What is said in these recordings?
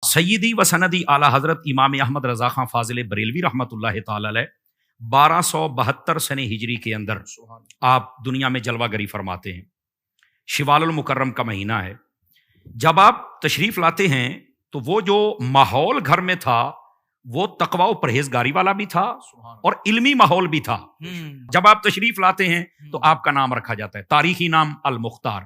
سیدی و سندی اعلیٰ حضرت امام احمد رضا خان فاضل بریلوی رحمۃ اللہ تعالی علیہ 1272 سنہ ہجری کے اندر آپ دنیا میں جلوہ گری فرماتے ہیں. شوال المکرم کا مہینہ ہے. جب آپ تشریف لاتے ہیں تو وہ جو ماحول گھر میں تھا وہ تقوی و پرہیزگاری والا بھی تھا اور علمی ماحول بھی تھا. جب آپ تشریف لاتے ہیں تو آپ کا نام رکھا جاتا ہے, تاریخی نام المختار.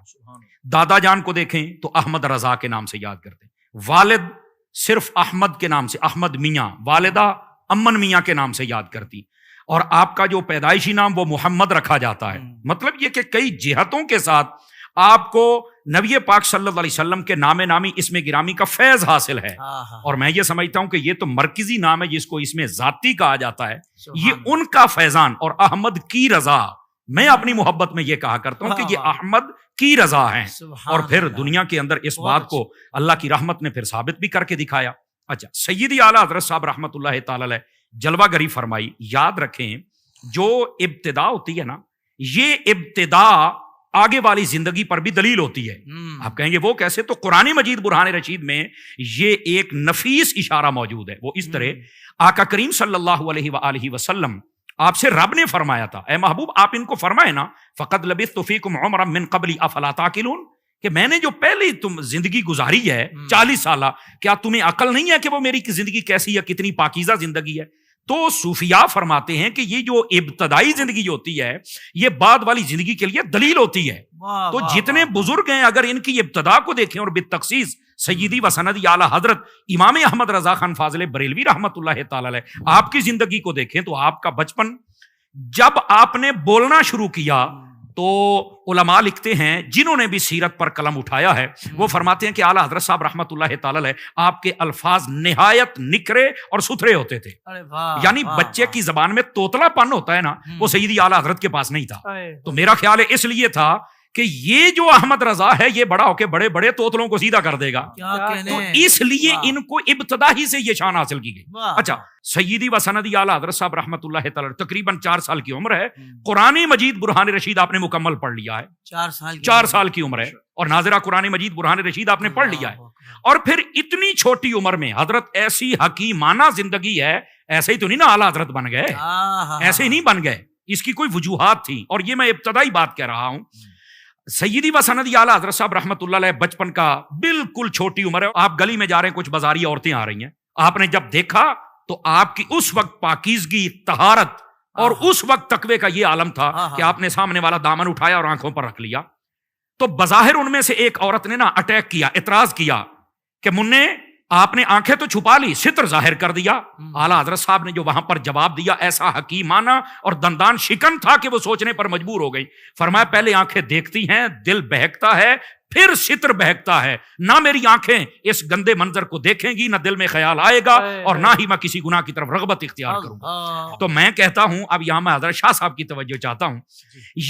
دادا جان کو دیکھیں تو احمد رضا کے نام سے یاد کرتے ہیں. والد صرف احمد کے نام سے احمد میاں, والدہ امن میاں کے نام سے یاد کرتی. اور آپ کا جو پیدائشی نام وہ محمد رکھا جاتا ہے. مطلب یہ کہ کئی جہتوں کے ساتھ آپ کو نبی پاک صلی اللہ علیہ وسلم کے نام نامی اسم گرامی کا فیض حاصل ہے. اور میں یہ سمجھتا ہوں کہ یہ تو مرکزی نام ہے جس کو اس میں ذاتی کہا جاتا ہے. یہ ان کا فیضان. اور احمد کی رضا, میں اپنی محبت میں یہ کہا کرتا ہوں کہ یہ احمد کی رضا ہیں. اور پھر دنیا کے اندر اس بات کو اللہ کی رحمت نے پھر ثابت بھی کر کے دکھایا. اچھا, سیدی اعلیٰ حضرت صاحب رحمۃ اللہ تعالی علیہ جلوہ گری فرمائی. یاد رکھیں جو ابتدا ہوتی ہے نا, یہ ابتدا آگے والی زندگی پر بھی دلیل ہوتی ہے. آپ کہیں گے وہ کیسے؟ تو قرآن مجید برہان رشید میں یہ ایک نفیس اشارہ موجود ہے. وہ اس طرح آقا کریم صلی اللہ علیہ وآلہ وسلم آپ سے رب نے فرمایا تھا, اے محبوب آپ ان کو فرمائے نا فقد لبثت فیکم عمرا من قبل افلا تعقلون, کہ میں نے جو پہلی تم زندگی گزاری ہے 40 سالہ, کیا تمہیں عقل نہیں ہے کہ وہ میری زندگی کیسی ہے, کتنی پاکیزہ زندگی ہے؟ تو صوفیاء فرماتے ہیں کہ یہ جو ابتدائی زندگی ہوتی ہے یہ بعد والی زندگی کے لیے دلیل ہوتی ہے. تو جتنے بزرگ ہیں اگر ان کی ابتدا کو دیکھیں اور بالتخصیص سیدی و سندی اعلیٰ حضرت امام احمد رضا خان فاضل بریلوی رحمۃ اللہ تعالی علیہ آپ کی زندگی کو دیکھیں تو آپ کا بچپن, جب آپ نے بولنا شروع کیا تو علماء لکھتے ہیں جنہوں نے بھی سیرت پر قلم اٹھایا ہے وہ فرماتے ہیں کہ اعلیٰ حضرت صاحب رحمۃ اللہ تعالی علیہ آپ کے الفاظ نہایت نکھرے اور ستھرے ہوتے تھے. یعنی بچے کی زبان میں توتلا پن ہوتا ہے نا, وہ سیدی اعلیٰ حضرت کے پاس نہیں تھا. تو میرا خیال ہے اس لیے تھا کہ یہ جو احمد رضا ہے یہ بڑا ہو کے بڑے بڑے توتلوں کو سیدھا کر دے گا, تو اس لیے ان کو ابتدا ہی سے یہ شان حاصل کی گئی. اچھا, سیدی و سندی اعلیٰ حضرت صاحب رحمۃ اللہ تعالی تقریباً 4 سال کی عمر ہے. قرآن مجید برہان رشید آپ نے مکمل پڑھ لیا ہے. 4 سال کی عمر ہے اور ناظرہ قرآن مجید برہان رشید آپ نے پڑھ لیا ہے. اور پھر اتنی چھوٹی عمر میں حضرت ایسی حکیمانہ زندگی ہے, ایسے ہی تو نہیں نا اعلیٰ حضرت بن گئے, ایسے ہی نہیں بن گئے, اس کی کوئی وجوہات تھی. اور یہ میں ابتدائی بات کہہ رہا ہوں. سیدی و سندی اعلیٰ حضرت صاحب رحمۃ اللہ علیہ بچپن کا بالکل چھوٹی عمر ہے. آپ گلی میں جا رہے ہیں, کچھ بازاری عورتیں آ رہی ہیں, آپ نے جب دیکھا تو آپ کی اس وقت پاکیزگی, طہارت اور اس وقت تقوی کا یہ عالم تھا کہ آپ نے سامنے والا دامن اٹھایا اور آنکھوں پر رکھ لیا. تو بظاہر ان میں سے ایک عورت نے نا اٹیک کیا, اعتراض کیا کہ منّے آپ نے آنکھیں تو چھپا لی, ستر ظاہر کر دیا. اعلیٰ حضرت صاحب نے جو وہاں پر جواب دیا ایسا حکیمانہ اور دندان شکن تھا کہ وہ سوچنے پر مجبور ہو گئی. فرمایا پہلے آنکھیں دیکھتی ہیں, دل بہکتا ہے, پھر ستر بہکتا ہے. نہ میری آنکھیں اس گندے منظر کو دیکھیں گی, نہ دل میں خیال آئے گا, اور نہ ہی میں کسی گناہ کی طرف رغبت اختیار کروں گا. تو میں کہتا ہوں, اب یہاں میں حضرت شاہ صاحب کی توجہ چاہتا ہوں,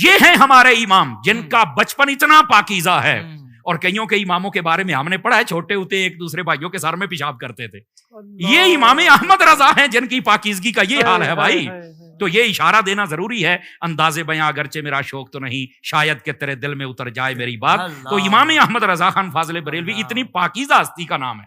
یہ ہیں ہمارے امام جن کا بچپن اتنا پاکیزہ ہے. اور کئیوں کے اماموں کے بارے میں ہم نے پڑھا ہے, چھوٹے ہوتے ایک دوسرے بھائیوں کے سر میں پیشاب کرتے تھے. یہ امام احمد رضا ہیں جن کی پاکیزگی کا یہ حال ہے بھائی. تو یہ اشارہ دینا ضروری ہے. انداز بیاں اگرچہ میرا شوق تو نہیں, شاید کہ تیرے دل میں اتر جائے میری بات. تو امام احمد رضا خان فاضل بریلوی اتنی پاکیزہ ہستی کا نام ہے.